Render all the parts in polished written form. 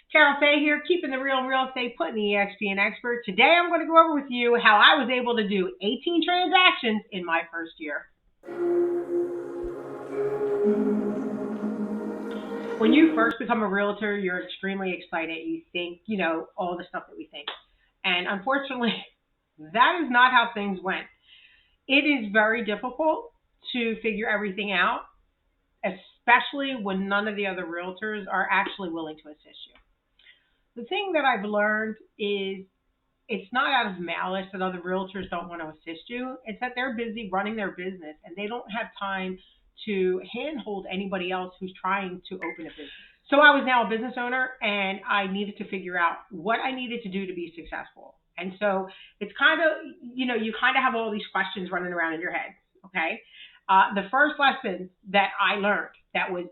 Carol Fay here, keeping the real in real estate, putting the EXP in expert. Today I'm going to go over with you how I was able to do 18 transactions in my first year. When you first become a realtor, you're extremely excited. You think, all the stuff that we think. And unfortunately, that is not how things went. It is very difficult to figure everything out, especially when none of the other realtors are actually willing to assist you. The thing that I've learned is it's not out of malice that other realtors don't want to assist you. It's that they're busy running their business and they don't have time to handhold anybody else who's trying to open a business. So I was now a business owner and I needed to figure out what I needed to do to be successful. And so it's kind of, you kind of have all these questions running around in your head. Okay. The first lesson that I learned that was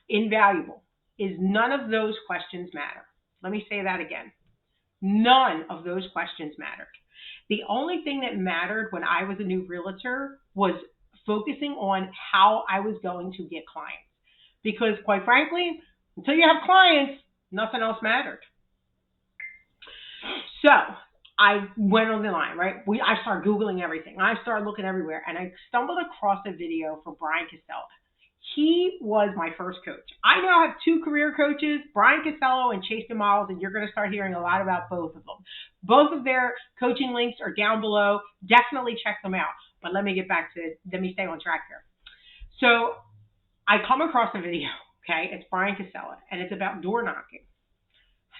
invaluable is none of those questions matter. Let me say that again. None of those questions mattered. The only thing that mattered when I was a new realtor was focusing on how I was going to get clients. Because quite frankly, until you have clients, nothing else mattered. So I went on the line, right? I started Googling everything. I started looking everywhere, and I stumbled across a video from Brian Casello. He was my first coach. I now have two career coaches, Brian Casello and Chase DeMiles, and you're going to start hearing a lot about both of them. Both of their coaching links are down below. Definitely check them out. But let me stay on track here. So I come across a video, okay? It's Brian Casello, and it's about door knocking.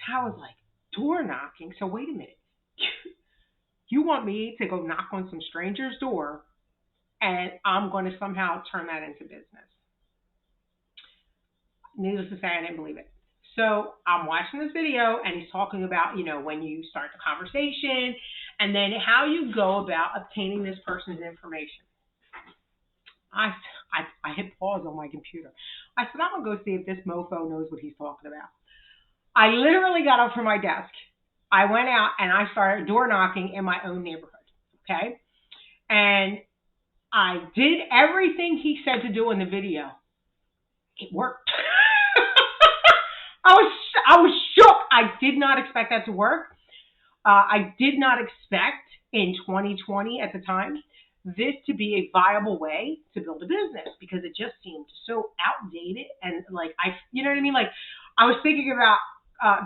And I was like, door knocking? So wait a minute. You want me to go knock on some stranger's door and I'm going to somehow turn that into business? Needless to say, I didn't believe it. So I'm watching this video and he's talking about, when you start the conversation and then how you go about obtaining this person's information. I hit pause on my computer. I said, I'm going to go see if this mofo knows what he's talking about. I literally got up from my desk. I went out and I started door knocking in my own neighborhood. Okay. And I did everything he said to do in the video. It worked. I was shook. I did not expect that to work. I did not expect in 2020 at the time this to be a viable way to build a business because it just seemed so outdated and you know what I mean? Like I was thinking about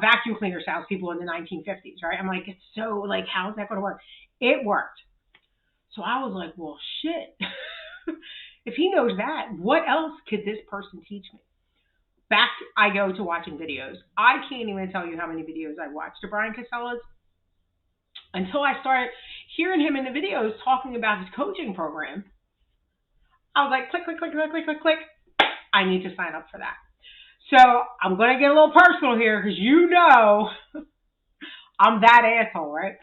vacuum cleaner salespeople in the 1950s, right? I'm like, it's so how is that going to work? It worked. So I was like, well, shit. If he knows that, what else could this person teach me? Back I go to watching videos. I can't even tell you how many videos I watched of Brian Casello's until I started hearing him in the videos talking about his coaching program. I was like, click, click, click, click, click, click, click. I need to sign up for that. So I'm going to get a little personal here because I'm that asshole, right?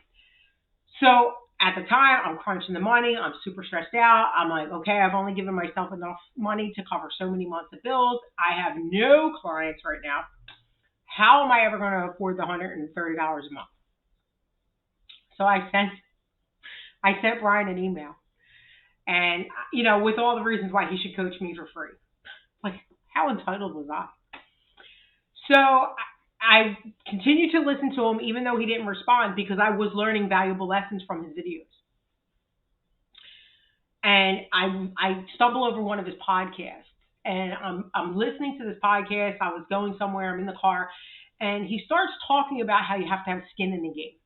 So at the time, I'm crunching the money. I'm super stressed out. I'm like, okay, I've only given myself enough money to cover so many months of bills. I have no clients right now. How am I ever going to afford the $130 a month? So I sent Brian an email. And, with all the reasons why he should coach me for free. Like, how entitled was I? So I continued to listen to him even though he didn't respond because I was learning valuable lessons from his videos. And I stumbled over one of his podcasts and I'm listening to this podcast. I was going somewhere. I'm in the car and he starts talking about how you have to have skin in the game.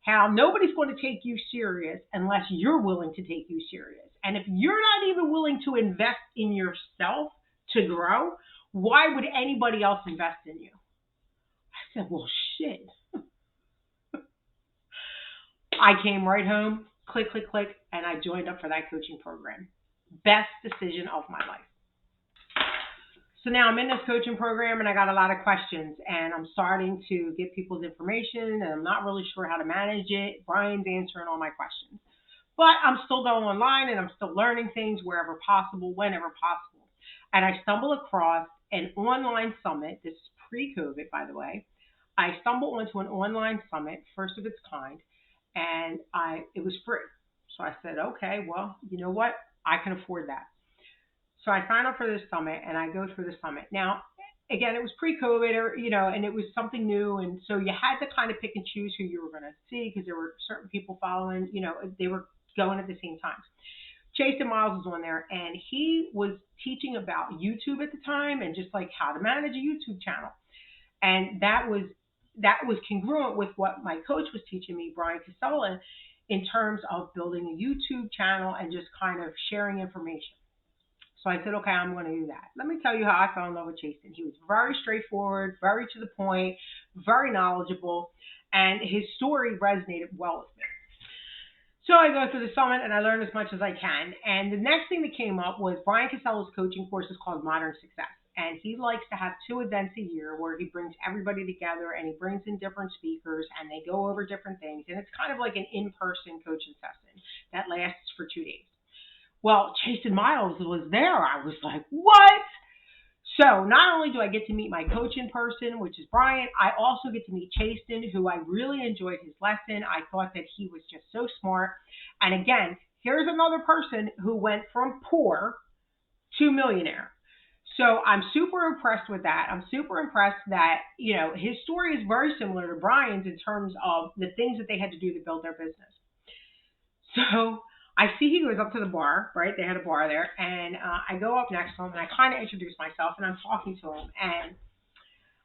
How nobody's going to take you serious unless you're willing to take you serious. And if you're not even willing to invest in yourself to grow, why would anybody else invest in you? I said, well, shit. I came right home, click, click, click, and I joined up for that coaching program. Best decision of my life. So now I'm in this coaching program and I got a lot of questions and I'm starting to get people's information and I'm not really sure how to manage it. Brian's answering all my questions. But I'm still going online and I'm still learning things wherever possible, whenever possible. And I stumble across an online summit. This is pre-COVID, by the way. I stumbled onto an online summit, first of its kind, and it was free. So I said, okay, well, you know what? I can afford that. So I sign up for this summit and I go through the summit. Now, again, it was pre-COVID, or, and it was something new. And so you had to kind of pick and choose who you were going to see, because there were certain people following, they were going at the same time. Jason Miles was on there, and he was teaching about YouTube at the time, and just like how to manage a YouTube channel. And that was congruent with what my coach was teaching me, Brian Casella, in terms of building a YouTube channel and just kind of sharing information. So I said, okay, I'm going to do that. Let me tell you how I fell in love with Jason. He was very straightforward, very to the point, very knowledgeable, and his story resonated well with me. So I go through the summit and I learn as much as I can. And the next thing that came up was Brian Casella's coaching course is called Modern Success. And he likes to have 2 events a year where he brings everybody together, and he brings in different speakers, and they go over different things. And it's kind of like an in-person coaching session that lasts for 2 days. Well, Jason Miles was there. I was like, what? So not only do I get to meet my coach in person, which is Brian, I also get to meet Chasten, who I really enjoyed his lesson. I thought that he was just so smart. And again, here's another person who went from poor to millionaire. So I'm super impressed with that. I'm super impressed that, his story is very similar to Brian's in terms of the things that they had to do to build their business. So I see he goes up to the bar, right? They had a bar there. And I go up next to him, and I kind of introduce myself, and I'm talking to him. And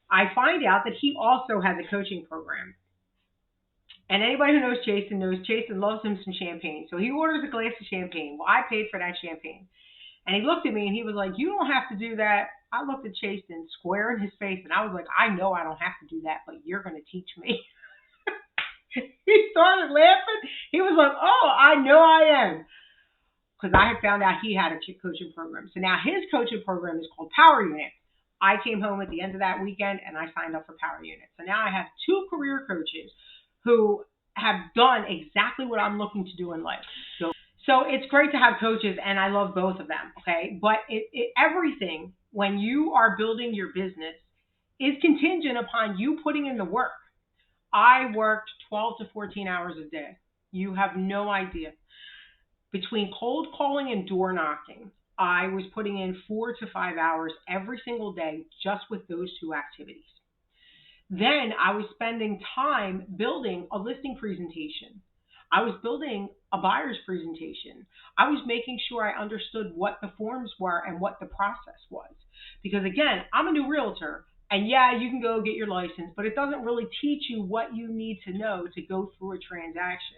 I find out that he also has a coaching program. And anybody who knows Jason loves him some champagne. So he orders a glass of champagne. Well, I paid for that champagne. And he looked at me and he was like, you don't have to do that. I looked at Chasten square in his face, and I was like, I know I don't have to do that, but you're going to teach me. He started laughing. He was like, oh, I know I am. Because I had found out he had a coaching program. So now his coaching program is called Power Unit. I came home at the end of that weekend and I signed up for Power Unit. So now I have 2 career coaches who have done exactly what I'm looking to do in life. So it's great to have coaches, and I love both of them, okay? But everything, when you are building your business, is contingent upon you putting in the work. I worked 12 to 14 hours a day. You have no idea. Between cold calling and door knocking, I was putting in 4 to 5 hours every single day just with those 2 activities. Then I was spending time building a listing presentation. I was building a buyer's presentation. I was making sure I understood what the forms were and what the process was. Because again, I'm a new realtor, and yeah, you can go get your license, but it doesn't really teach you what you need to know to go through a transaction.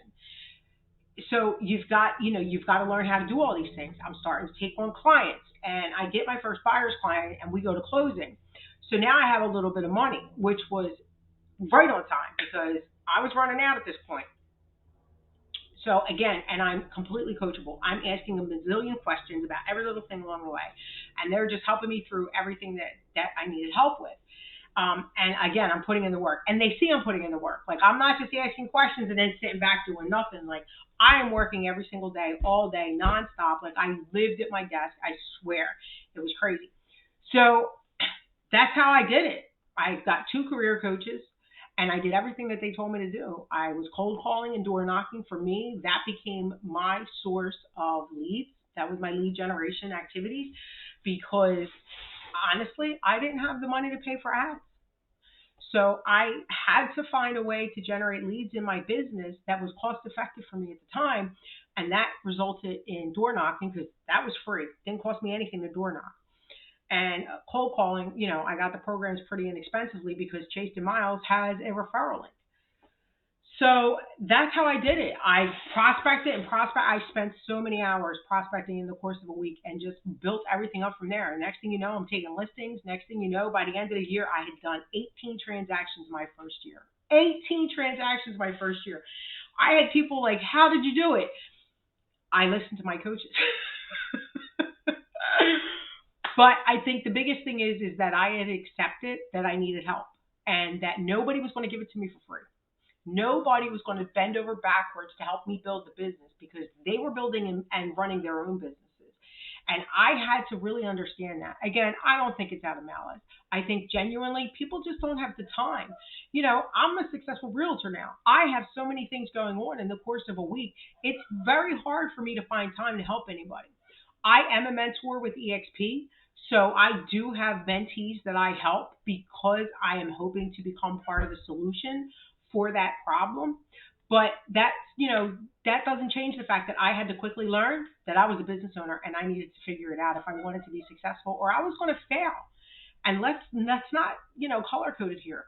So you've got to learn how to do all these things. I'm starting to take on clients, and I get my first buyer's client, and we go to closing. So now I have a little bit of money, which was right on time because I was running out at this point. So again, and I'm completely coachable. I'm asking a bazillion questions about every little thing along the way. And they're just helping me through everything that I needed help with. And again, I'm putting in the work. And they see I'm putting in the work. Like, I'm not just asking questions and then sitting back doing nothing. Like, I am working every single day, all day, nonstop. Like, I lived at my desk. I swear. It was crazy. So that's how I did it. I got 2 career coaches. And I did everything that they told me to do. I was cold calling and door knocking. For me, that became my source of leads. That was my lead generation activities, because honestly, I didn't have the money to pay for ads. So I had to find a way to generate leads in my business that was cost effective for me at the time. And that resulted in door knocking, because that was free. It didn't cost me anything to door knock. And cold calling, I got the programs pretty inexpensively because Chasten Miles has a referral link. So that's how I did it. I prospected and I spent so many hours prospecting in the course of a week and just built everything up from there. And next thing you know, I'm taking listings. Next thing you know, by the end of the year, I had done 18 transactions my first year. 18 transactions my first year. I had people like, how did you do it? I listened to my coaches. But I think the biggest thing is that I had accepted that I needed help, and that nobody was going to give it to me for free. Nobody was going to bend over backwards to help me build the business, because they were building and running their own businesses. And I had to really understand that. Again, I don't think it's out of malice. I think genuinely people just don't have the time. I'm a successful realtor now. I have so many things going on in the course of a week. It's very hard for me to find time to help anybody. I am a mentor with EXP. So I do have mentees that I help because I am hoping to become part of the solution for that problem. But that doesn't change the fact that I had to quickly learn that I was a business owner and I needed to figure it out if I wanted to be successful or I was going to fail. And let's not, color coded here.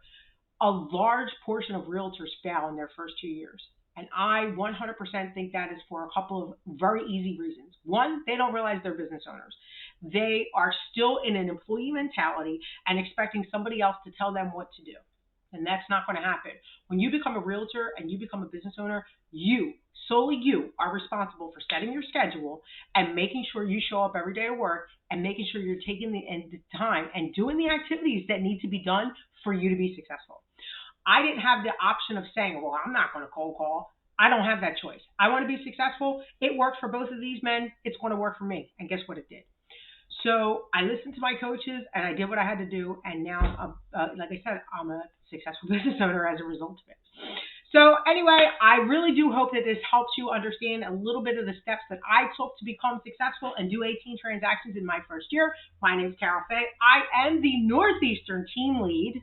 A large portion of realtors fail in their first 2 years. And I 100% think that is for a couple of very easy reasons. One, they don't realize they're business owners. They are still in an employee mentality and expecting somebody else to tell them what to do. And that's not going to happen. When you become a realtor and you become a business owner, solely you, are responsible for setting your schedule and making sure you show up every day at work and making sure you're taking the time and doing the activities that need to be done for you to be successful. I didn't have the option of saying, well, I'm not going to cold call. I don't have that choice. I want to be successful. It worked for both of these men. It's going to work for me. And guess what it did? So I listened to my coaches and I did what I had to do. And now, like I said, I'm a successful business owner as a result of it. So anyway, I really do hope that this helps you understand a little bit of the steps that I took to become successful and do 18 transactions in my first year. My name is Carol Fay. I am the Northeastern team lead.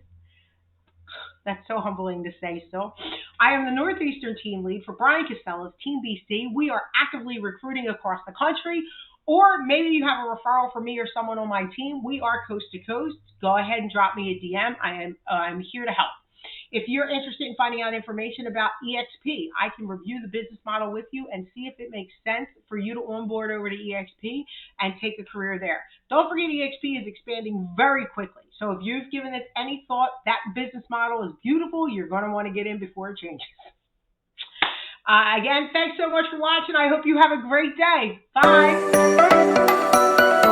That's so humbling to say still. I am the Northeastern team lead for Brian Costello's Team BC. We are actively recruiting across the country, or maybe you have a referral for me or someone on my team. We are coast to coast. Go ahead and drop me a DM. I'm here to help. If you're interested in finding out information about EXP, I can review the business model with you and see if it makes sense for you to onboard over to EXP and take a career there. Don't forget, EXP is expanding very quickly. So if you've given it any thought, that business model is beautiful. You're going to want to get in before it changes. Again, thanks so much for watching. I hope you have a great day. Bye.